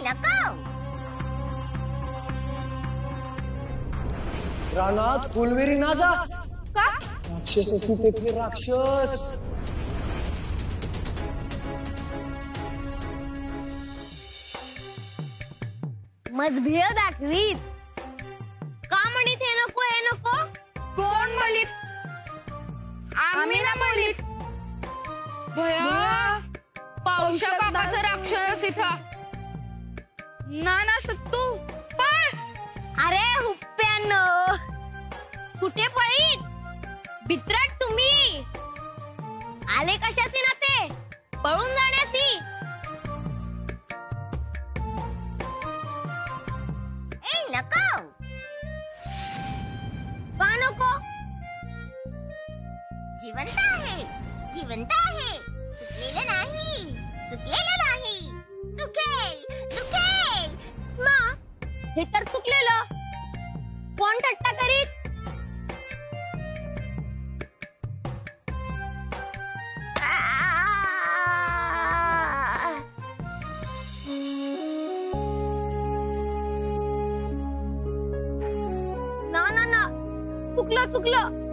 नको. रानात फुलवेरी ना जा. का? राक्षस असतील तिथले राक्षस. मजभेळ दाखवीत. का म्हणीत हे नको हे नको? कोण म्हणीत? आम्ही ना म्हणीत. भया पावसा काकाचा राक्षस इथं. ना ना सत्तू पण. अरे हुप्प्यानो, कुठे पळीत? बित्राट तुम्ही आले कशासी ना ते पळून जाण्यासी. ए नको. का नको? जिवंत आहे, जिवंत आहे. सुटलेलं नाही, सुटलेलं नाही. दुखेल, दुखेल. मा हे तर चुकलेलं. कोण थट्टा करीत? ना ना ना, चुकलं चुकलं.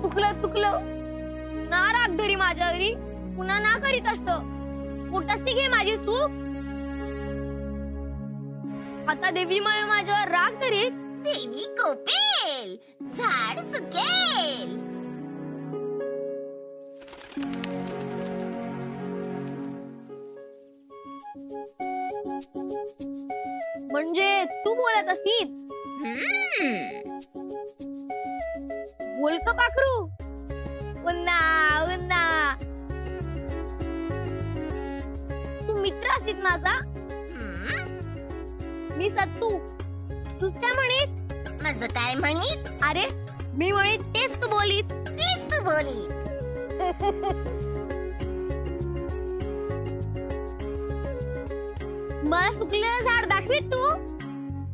चुकलं चुकलं. ना राग धरी माझ्यावरी. पुन्हा ना करीत असं. पोटासी घे माझी चूक. आता देवीमुळे माझ्यावर राग करीत. देवी कोपेल, झाड सुकेल. म्हणजे तू बोलत असीत. बोल का पाखरू. उन्ना उन्ना. तू मित्र असीत माझा. मी सत्तू. तूच काय म्हणीत? माझं काय म्हणीत? अरे मी म्हणीत तेच तू बोलीत. तेच तू बोलीत. मला सुकलेलं झाड दाखवीत तू.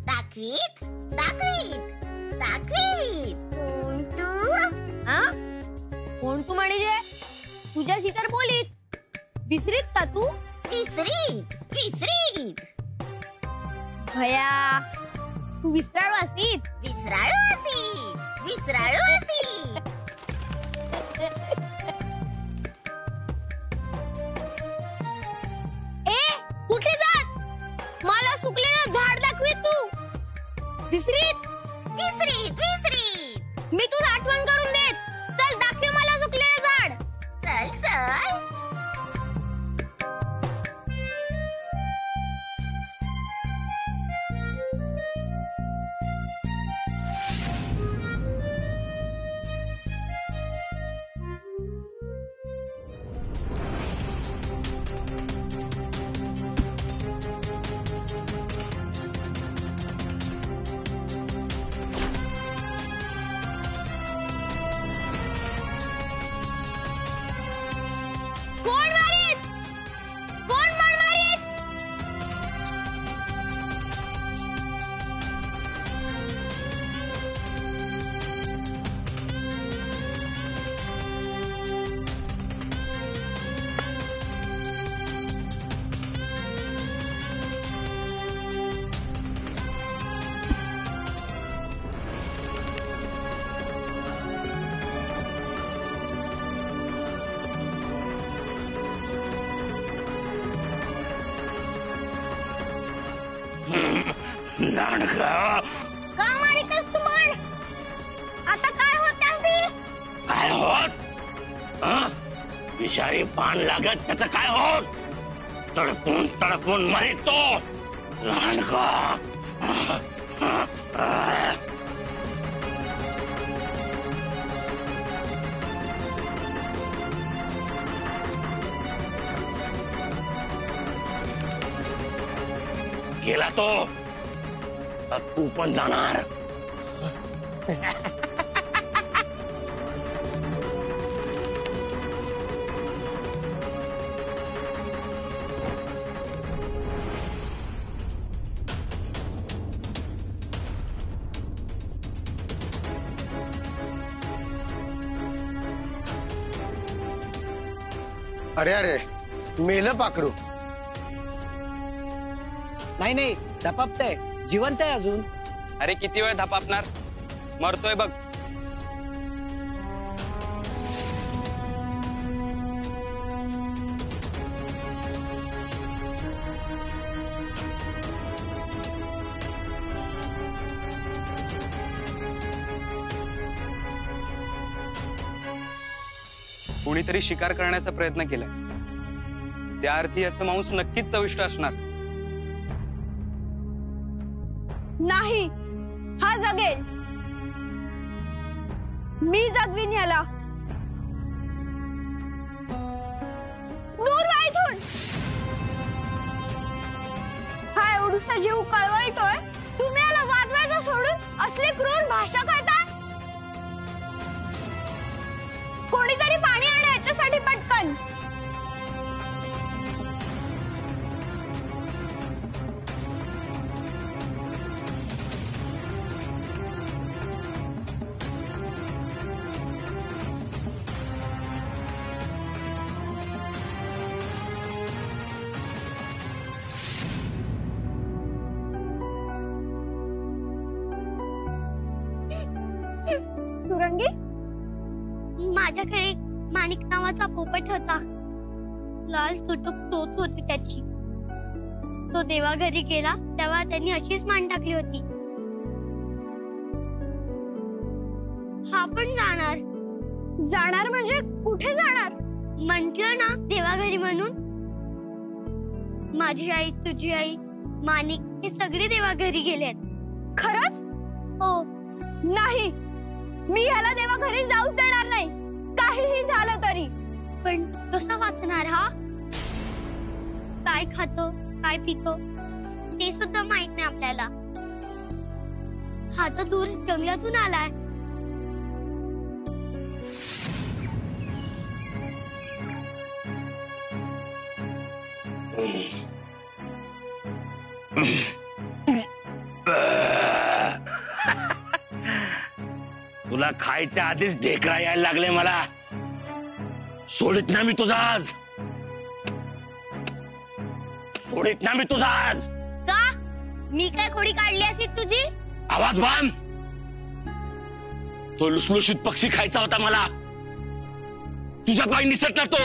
दाखवीत, दाखवीत, दाखवीत. कोण तू? हा? कोण तू म्हणजे? तुझ्याशी तर बोलीत. विसरीत का तू? विसरीत, विसरीत. भया तू विसराळू असीत. विसराळू असीत, विसराळू असीत. ए कुठे जात? मला सुकलेलं झाड दाखवीत तू. विसरीत विसरीत, विसरीत. मी तुझं आठवण करून देत. चल दाखव मला सुकलेलं झाड. चल चल. कोण मारीत? कोण मार मारीत? का मारीतस तू मार? आता काय होत आहे? काय होत? विषारी पान लागत त्याचं काय होत? तडपून तडपून मरितो लहानगा. गेला तो. तू पण जाणार. अरे अरे मेलं पाखरू. नाही नाही धपापतय, जिवंत आहे अजून. अरे किती वेळ धपापणार, मरतोय बघ. कोणीतरी शिकार करण्याचा प्रयत्न केलाय, त्या अर्थी याचं मांस नक्कीच चविष्ट असणार. नाही, हा जगेल. मी जगवीन ह्याला. दूर व्हा इथून. हा एवढूसा जीव कळवळतोय, तुम्ही याला वाचवायचं सोडून असली क्रूर भाषा करता. कोणीतरी पाणी आणा याच्यासाठी पटकन. सुरंगी, माझ्याकडे एक माणिक नावाचा पोपट होता. लाल चुटूक चोच होती त्याची. तो देवा घरी गेला तेव्हा त्यांनी अशीच मान टाकली होती. हा पण जाणार. जाणार म्हणजे कुठे जाणार? म्हंटल ना देवा घरी म्हणून. माझी आई, तुझी आई, माणिक हे सगळे देवा घरी गेलेत. खरंच? हो. नाही, मी ह्याला देवा घरी जाऊच देणार नाही, काहीही झालं तरी. पण कसा वाचणार हा? काय खातो, काय पितो ते सुद्धा माहित नाही आपल्याला. हा तर दूर जंगलातून आलाय. तुला खायच्या आधीच ढेकळा यायला लागले मला. सोडित ना मी तुझा आज. सोडित ना मी तुझा आज. का? मी काय खोडी काढली असेल तुझी? आवाज बांध. तो लुसलुशीत पक्षी खायचा होता मला. तुझा पाय निसटला तो.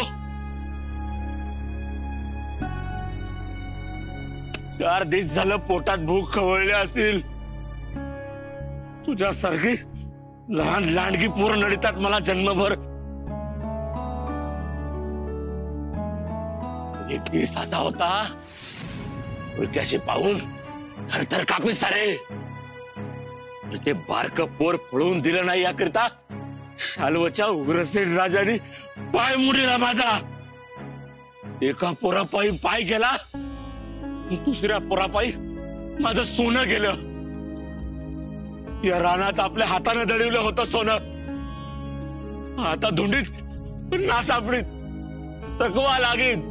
4 दिवस झालं पोटात भूक खवळली असेल. तुझ्यासारखी लहान लांडगी पूर्ण नडीतात मला जन्मभर. एक दिवस असा होता, उलक्याशी पाहून थरथर कापी सारे. ते बारक पोर पळून दिलं नाही याकरिता शाल्वच्या उग्रसेन राजाने पाय मुडीला माझा. एका पोरापायी पाय गेला, दुसऱ्या पोरापायी माझं सोनं गेलं. या रानात आपल्या हाताने दडवलं होतं सोनं. आता धुंडीत ना सापडीत चकवा लागीत.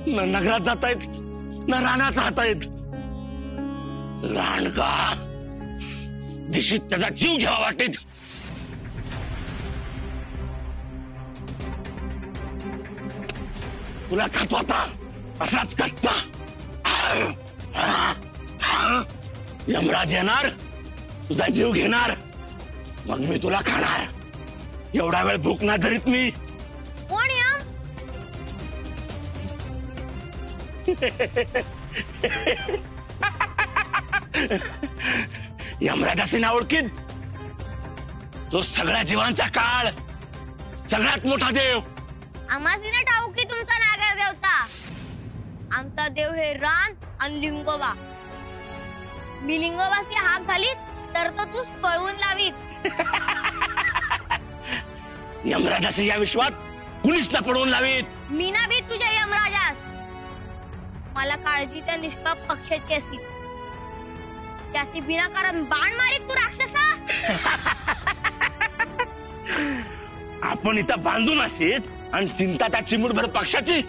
न नगरात जातायत न रानात राहतायत. रानगा दिशीत त्याचा जीव घ्यावा वाटेत. तुला खातो आता असाच कच्चा. यमराज येणार, तुझा जीव घेणार, मग मी तुला खाणार. एवढा वेळ भूक ना धरीत मी. कोण यम? यमराजाचे नाव ओळखीत. तो सगळ्या जीवांचा काळ, सगळ्यात मोठा देव. आम्हासीने ठाऊक की तुमचा नागर देवता. आमचा देव हे रान आणि लिंगोबा. मी लिंगोबाची हाक झाली तर तो तूच पळवून लावीत. यमराजाचे या विश्वात कुणीच ना पडवून लावीत. मी ना भी तुझ्या यमराजास. मला काळजी त्या निष्पाप पक्षाची असती. त्याची विनाकारण बाण मारीत तू राक्षसा. आपण इथं बांधून असेल आणि चिंता त्या चिमुटभर पक्षाची.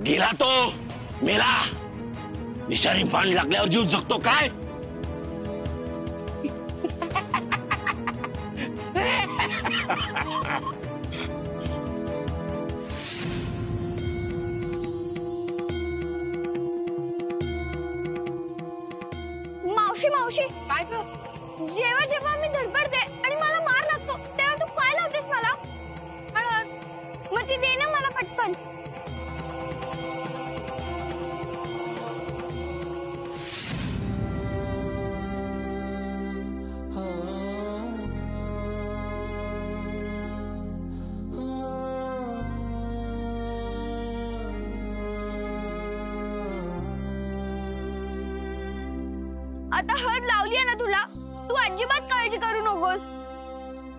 गेला तो मेला. विषारी बाण लागल्यावर जीव जगतो काय? मावशी मावशी काय ग? जेव्हा जेव्हा मी धडपडते आणि मला मार लागतो तेव्हा तू काय लावतेस मला? हळद मग ती दे ना मला पटकन. आता हळद लावली आहे ना तुला, तू अजिबात काळजी करू नकोस.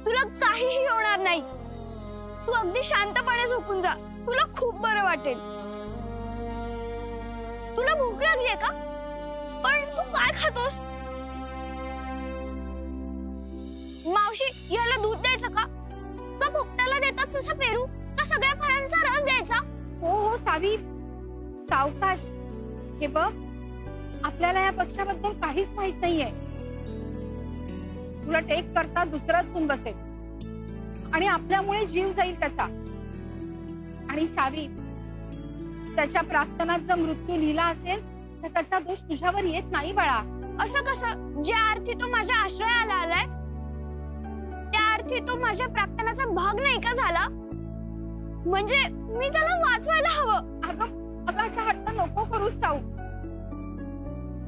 तुला काहीही होणार नाही. तू अगदी शांतपणे झोपून जा. तुला खूप बरं वाटेल. तुला भूक लागलीये का? पण तू काय खातोस? मावशी याला दूध द्यायचं का? का पोपटाला देतात तसा पेरू? का सगळ्या फळांचा रस द्यायचा? हो हो सावी, सावकाश. हे बघ, आपल्याला या पक्षाबद्दल काहीच माहित नाहीये. तुला टेक करता दुसराच होऊन बसेल आणि आपल्यामुळे जीव जाईल त्याचा. आणि सावी, त्याच्या प्रार्थनात जर मृत्यू लिहिला असेल तर त्याचा दोष तुझ्यावर येत नाही बाळा. असं कसं? ज्या अर्थी तो माझ्या आश्रयाला आलाय त्या अर्थी तो माझ्या प्रार्थनाचा भाग नाही का झाला? म्हणजे मी त्याला वाचवायला हवं. अगं असा हट्ट नको करूस साऊ.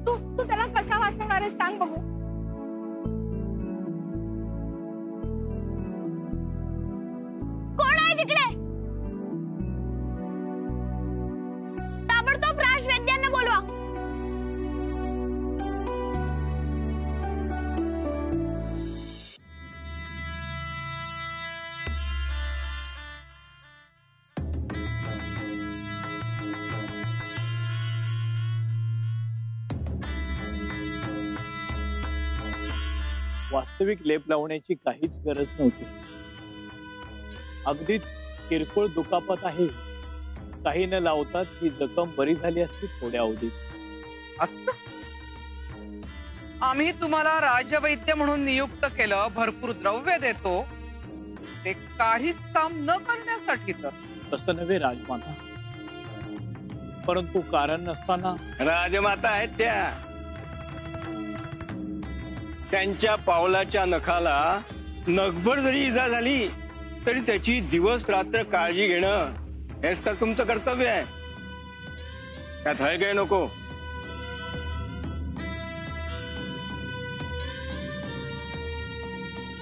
तू त्याला कसा वाचवणार आहे सांग बघू. कोण आहे तिकडे? ताबडतोब राजवैद्यांना बोलवा. वास्तविक लेप लावण्याची काहीच गरज नव्हती. अगदीच किरकोळ दुखापत आहे. काही न लावताच ही जखम बरी झाली असती थोड्या अवधीत. असं आम्ही तुम्हाला राजवैद्य म्हणून नियुक्त केलं, भरपूर द्रव्य देतो, ते काहीच काम न करण्यासाठी. तर तसं नव्हे राजमाता, परंतु कारण नसताना. राजमाता आहेत त्यांच्या पावलाच्या नखाला नखभर जरी इजा झाली तरी त्याची दिवस रात्र काळजी घेणं हेच तर तुमचं कर्तव्य आहे. त्यात हय काय नको.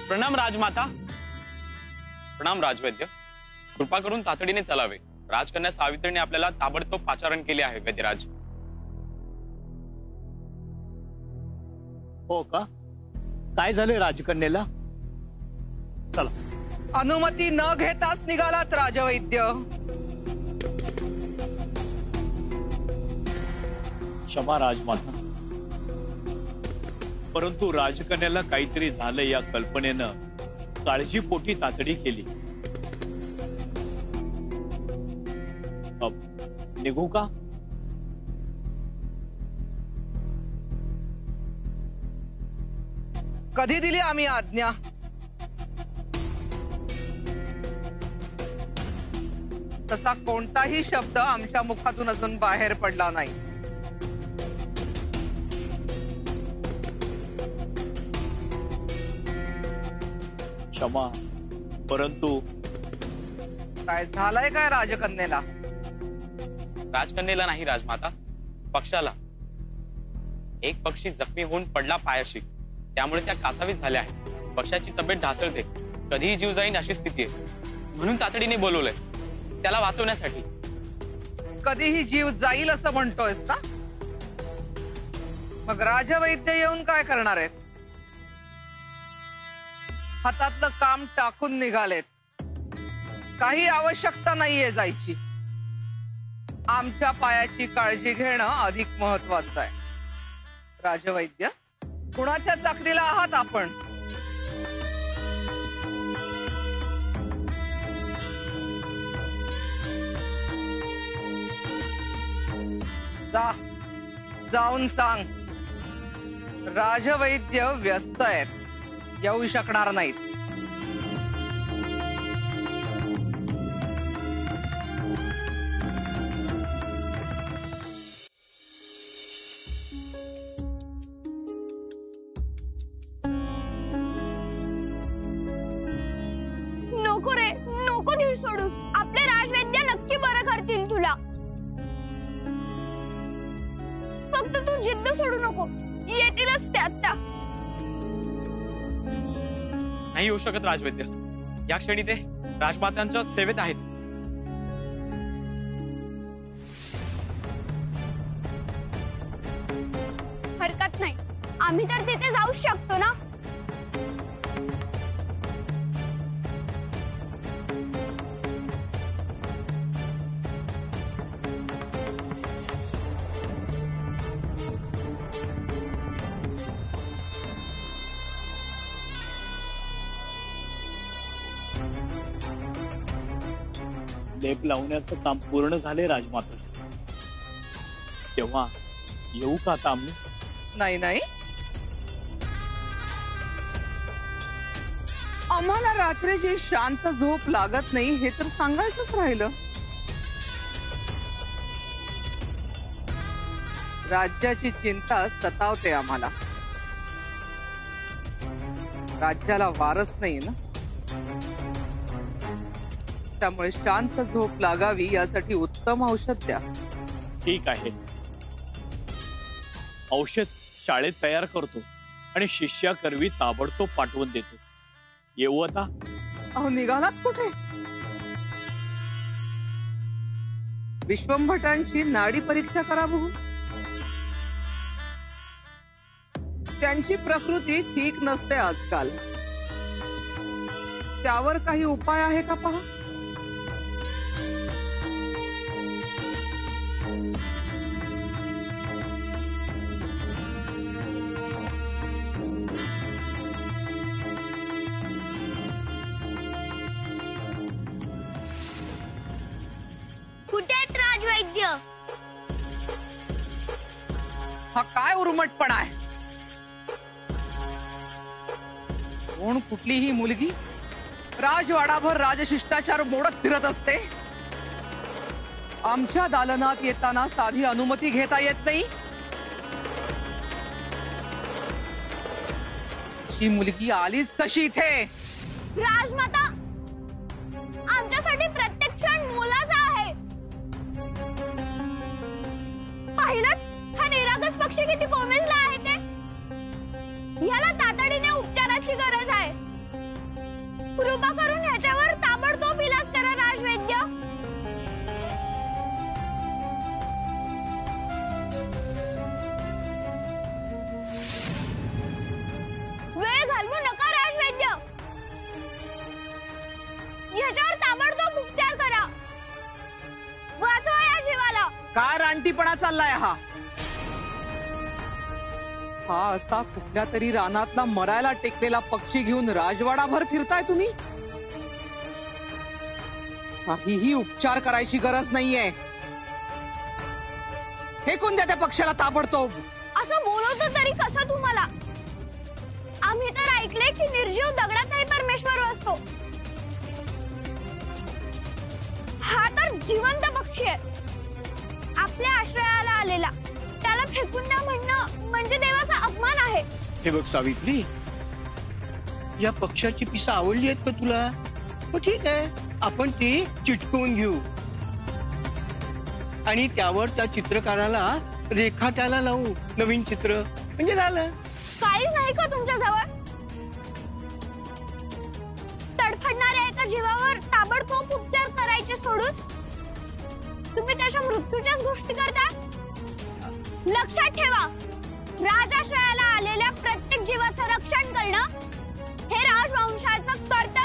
प्रणाम राजमाता. प्रणाम राजवैद्य. कृपा करून तातडीने चलावे. राजकन्या सावित्रीने आपल्याला ताबडतोब पाचारण केले आहे वैद्यराज. हो का? काय झाले राजकन्येला? चला. अनुमती न घेताच निघालात राजवैद्य. क्षमा राजमाता, परंतु राजकन्याला काहीतरी झालं या कल्पनेनं काळजीपोटी तातडी केली. निघू का? कधी दिली आम्ही आज्ञा? तसा कोणताही शब्द आमच्या मुखातून अजून बाहेर पडला नाही. क्षमा, परंतु काय झालंय काय राजकन्येला? राजकन्येला नाही राजमाता, पक्षाला. एक पक्षी जखमी होऊन पडला पायाशी, त्यामुळे त्या कासावीस झाल्या आहेत. पक्षाची तब्येत ढासळते, कधीही जीव जाईन अशी स्थिती आहे. म्हणून तातडीने बोलवलंय त्याला वाचवण्यासाठी. कधीही जीव जाईल असं म्हणतोयस ना? मग राजवैद्य येऊन काय करणार आहेत? हातातलं काम टाकून निघालेत. काही आवश्यकता नाहीये जायची. आमच्या पायाची काळजी घेणं अधिक महत्वाचं आहे. राजवैद्य, कुणाच्या चाकरीला आहात आपण? जाऊन सांग राजवैद्य व्यस्त आहेत, येऊ शकणार नाहीत. नको धीर सोडूस. आपले राजवैद्य नक्की बरं करतील तुला. फक्त तू जिद्द सोडू नको. येतीलच ते आता. नाही येऊ शकत राजवैद्य. या क्षणी ते राजमातांच्या सेवेत आहेत. हरकत नाही. आम्ही तर तिथे जाऊ शकतो ना. लेप लावण्याचं काम पूर्ण झाले राजमाता. तेव्हा येऊ का आता आम्ही? नाही नाही, आम्हाला रात्रीची शांत झोप लागत नाही हे तर सांगायचंच राहिलं. राज्याची चिंता सतावते आम्हाला. राज्याला वारस नाही ना, त्यामुळे शांत झोप लागावी यासाठी उत्तम औषध द्या. ठीक आहे, औषध शाळेत तयार करतो आणि शिष्याकरवी ताबडतोब पाठवून देतो. येऊ आता? अहो निघालात कुठे? विश्वंभटांची नाडी परीक्षा करा बघू. त्यांची प्रकृती ठीक नसते आजकाल. त्यावर काही उपाय आहे का पहा. कुठे आहेत राजवैद्य? हा काय उर्मटपणा आहे. कोण कुठलीही मुलगी राजवाडाभर राजशिष्टाचार मोडत फिरत असते. आमच्या दालनात येताना साधी अनुमती घेता येत नाही. अशी मुलगी आलीच कशी इथे? राजमाता, आमच्यासाठी प्रत्येक क्षण मोलाचा आहे. पाहिलं हा निरागस पक्षी किती कोमेजला आहे ते. याला तातडीने उपचाराची गरज आहे. कृपा करून ह्याच्यावर ताबडतोब इलाज करा राजवैद्य. वेळ घालवू नका राजवैद्य. ह्याच्यावर ताबडतोब उपचार करा. वाचवा या जीवाला. काय रानटीपणा चाललाय हा? हा असा कुठल्या तरी रानातला मरायला टेकलेला पक्षी घेऊन राजवाडाभर फिरताय तुम्ही? काहीही उपचार करायची गरज नाहीये. फेकून द्या त्या पक्षाला ताबडतोब. असं बोलवतो तरी कसं तुम्हाला? आम्ही तर ऐकले की निर्जीव दगडातही परमेश्वर असतो. हा तर जिवंत पक्षी आहे. आपल्या आश्रयाला आलेला. त्याला फेकून द्या म्हणणं म्हणजे देवाचा अपमान आहे. हे बघ सावित्री, या पक्षाची पिसं आवडली आहेत का तुला? हो ठीक आहे, आपण ती चिटकवून घेऊ आणि त्यावर त्या चित्रकाराला रेखाटायला लावू नवीन चित्र, म्हणजे झालं. काहीच नाही का तुमच्या जवळ? तडफडणाऱ्या एका जीवावर ताबडतोब उपचार करायचे सोडून तुम्ही त्याच्या मृत्यूच्याच गोष्टी करता. लक्षात ठेवा, राजाश्रयाला आलेल्या प्रत्येक जीवाचं रक्षण करणं हे राजवंशाचं कर्तव्य